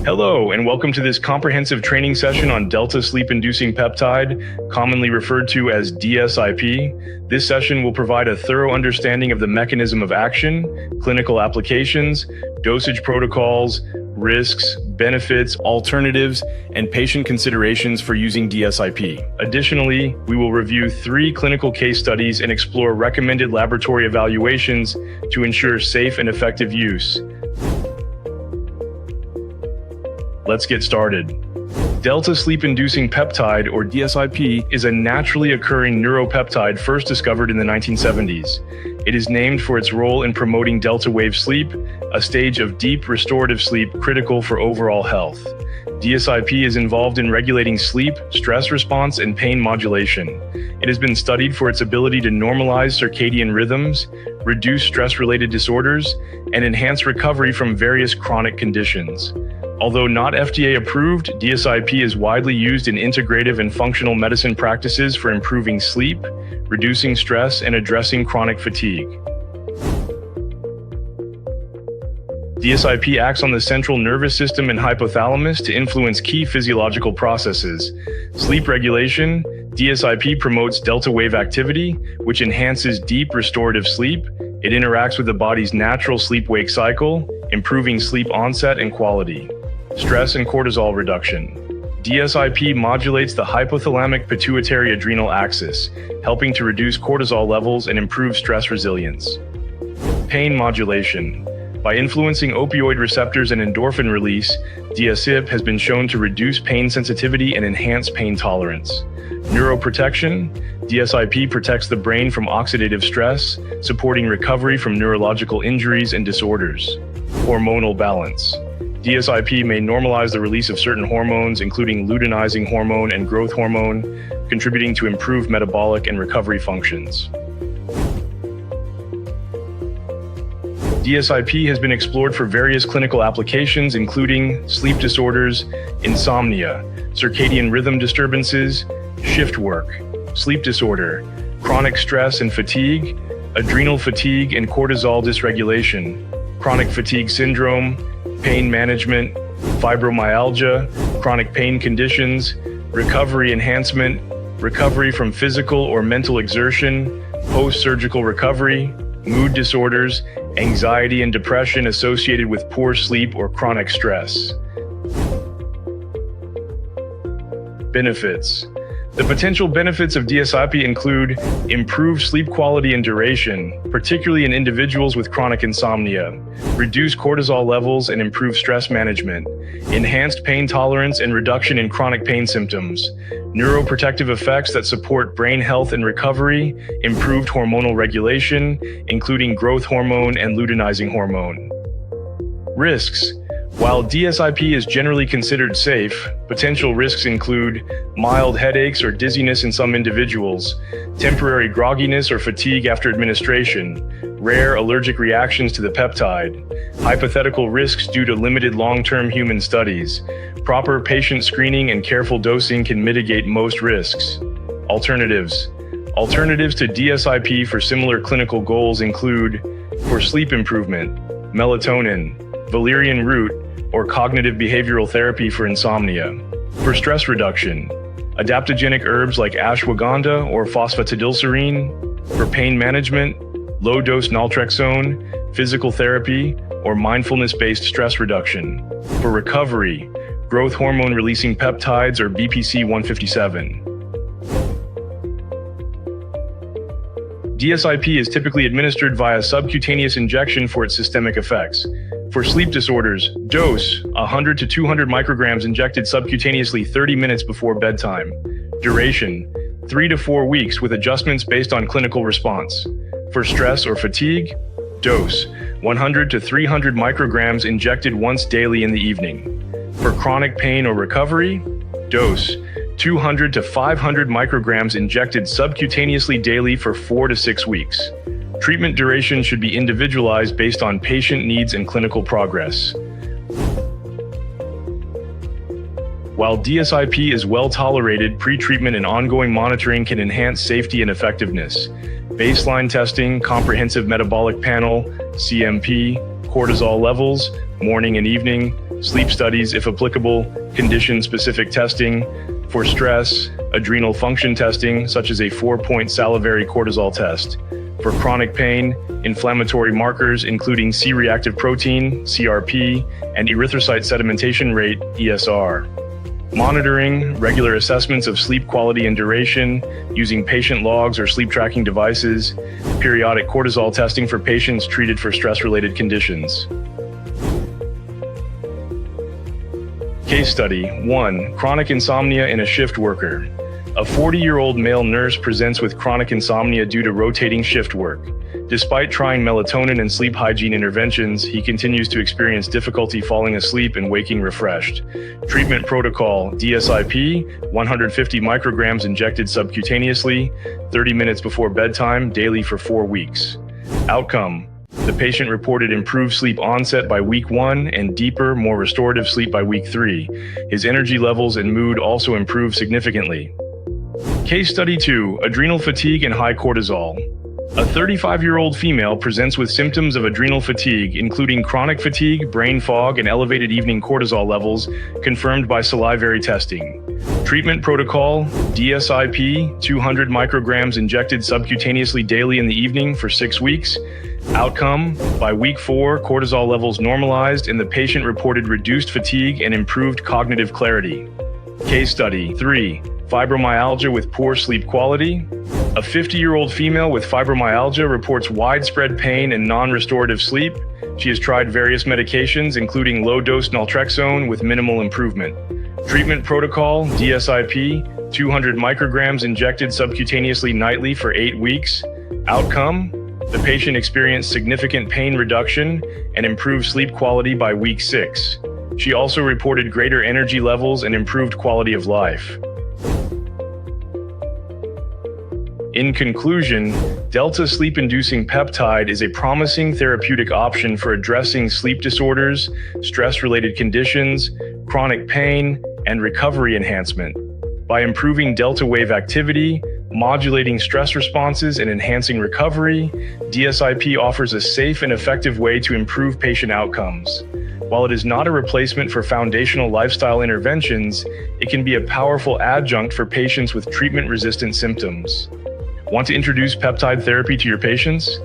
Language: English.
Hello, and welcome to this comprehensive training session on delta sleep-inducing peptide, commonly referred to as DSIP. This session will provide a thorough understanding of the mechanism of action, clinical applications, dosage protocols, risks, benefits, alternatives, and patient considerations for using DSIP. Additionally, we will review 3 clinical case studies and explore recommended laboratory evaluations to ensure safe and effective use. Let's get started. Delta sleep-inducing peptide, or DSIP, is a naturally occurring neuropeptide first discovered in the 1970s. It is named for its role in promoting delta wave sleep, a stage of deep restorative sleep critical for overall health. DSIP is involved in regulating sleep, stress response, and pain modulation. It has been studied for its ability to normalize circadian rhythms, reduce stress-related disorders, and enhance recovery from various chronic conditions. Although not FDA approved, DSIP is widely used in integrative and functional medicine practices for improving sleep, reducing stress, and addressing chronic fatigue. DSIP acts on the central nervous system and hypothalamus to influence key physiological processes. Sleep regulation. DSIP promotes delta wave activity, which enhances deep restorative sleep. It interacts with the body's natural sleep-wake cycle, improving sleep onset and quality. Stress and cortisol reduction. DSIP modulates the hypothalamic pituitary adrenal axis, helping to reduce cortisol levels and improve stress resilience. Pain modulation. By influencing opioid receptors and endorphin release, DSIP has been shown to reduce pain sensitivity and enhance pain tolerance. Neuroprotection. DSIP protects the brain from oxidative stress, supporting recovery from neurological injuries and disorders. Hormonal balance. DSIP may normalize the release of certain hormones, including luteinizing hormone and growth hormone, contributing to improved metabolic and recovery functions. DSIP has been explored for various clinical applications, including sleep disorders, insomnia, circadian rhythm disturbances, shift work, sleep disorder, chronic stress and fatigue, adrenal fatigue and cortisol dysregulation, chronic fatigue syndrome, pain management, fibromyalgia, chronic pain conditions, recovery enhancement, recovery from physical or mental exertion, post-surgical recovery, mood disorders, anxiety and depression associated with poor sleep or chronic stress. Benefits. The potential benefits of DSIP include improved sleep quality and duration, particularly in individuals with chronic insomnia, reduced cortisol levels and improved stress management, enhanced pain tolerance and reduction in chronic pain symptoms, neuroprotective effects that support brain health and recovery, improved hormonal regulation, including growth hormone and luteinizing hormone. Risks. While DSIP is generally considered safe, potential risks include mild headaches or dizziness in some individuals, temporary grogginess or fatigue after administration, rare allergic reactions to the peptide, hypothetical risks due to limited long-term human studies. Proper patient screening and careful dosing can mitigate most risks. Alternatives. Alternatives to DSIP for similar clinical goals include, for sleep improvement, melatonin, valerian root, or cognitive behavioral therapy for insomnia. For stress reduction, adaptogenic herbs like ashwagandha or phosphatidylserine. For pain management, low-dose naltrexone, physical therapy, or mindfulness-based stress reduction. For recovery, growth hormone-releasing peptides or BPC 157. DSIP is typically administered via subcutaneous injection for its systemic effects. For sleep disorders, dose 100 to 200 micrograms injected subcutaneously 30 minutes before bedtime. Duration 3 to 4 weeks with adjustments based on clinical response. For stress or fatigue, dose 100 to 300 micrograms injected once daily in the evening. For chronic pain or recovery, dose 200 to 500 micrograms injected subcutaneously daily for 4 to 6 weeks. Treatment duration should be individualized based on patient needs and clinical progress. While DSIP is well tolerated, pre-treatment and ongoing monitoring can enhance safety and effectiveness. Baseline testing, comprehensive metabolic panel, CMP, cortisol levels, morning and evening, sleep studies if applicable, condition-specific testing, for stress, adrenal function testing such as a 4-point salivary cortisol test, for chronic pain, inflammatory markers including C-reactive protein, CRP, and erythrocyte sedimentation rate, ESR. Monitoring, regular assessments of sleep quality and duration using patient logs or sleep tracking devices, periodic cortisol testing for patients treated for stress-related conditions. Case study 1. Chronic insomnia in a shift worker. A 40-year-old male nurse presents with chronic insomnia due to rotating shift work. Despite trying melatonin and sleep hygiene interventions, he continues to experience difficulty falling asleep and waking refreshed. Treatment protocol: DSIP, 150 micrograms injected subcutaneously, 30 minutes before bedtime, daily for 4 weeks. Outcome: the patient reported improved sleep onset by week 1 and deeper, more restorative sleep by week 3. His energy levels and mood also improved significantly. Case study 2. Adrenal fatigue and high cortisol. A 35-year-old female presents with symptoms of adrenal fatigue, including chronic fatigue, brain fog, and elevated evening cortisol levels, confirmed by salivary testing. Treatment protocol: DSIP, 200 micrograms injected subcutaneously daily in the evening for 6 weeks. Outcome: by week 4, cortisol levels normalized and the patient reported reduced fatigue and improved cognitive clarity. Case study 3. Fibromyalgia with poor sleep quality. A 50-year-old female with fibromyalgia reports widespread pain and non-restorative sleep. She has tried various medications, including low-dose naltrexone, with minimal improvement. Treatment protocol: DSIP, 200 micrograms injected subcutaneously nightly for 8 weeks. Outcome: the patient experienced significant pain reduction and improved sleep quality by week 6. She also reported greater energy levels and improved quality of life. In conclusion, delta sleep-inducing peptide is a promising therapeutic option for addressing sleep disorders, stress-related conditions, chronic pain, and recovery enhancement. By improving delta wave activity, modulating stress responses, and enhancing recovery, DSIP offers a safe and effective way to improve patient outcomes. While it is not a replacement for foundational lifestyle interventions, it can be a powerful adjunct for patients with treatment-resistant symptoms. Want to introduce peptide therapy to your patients?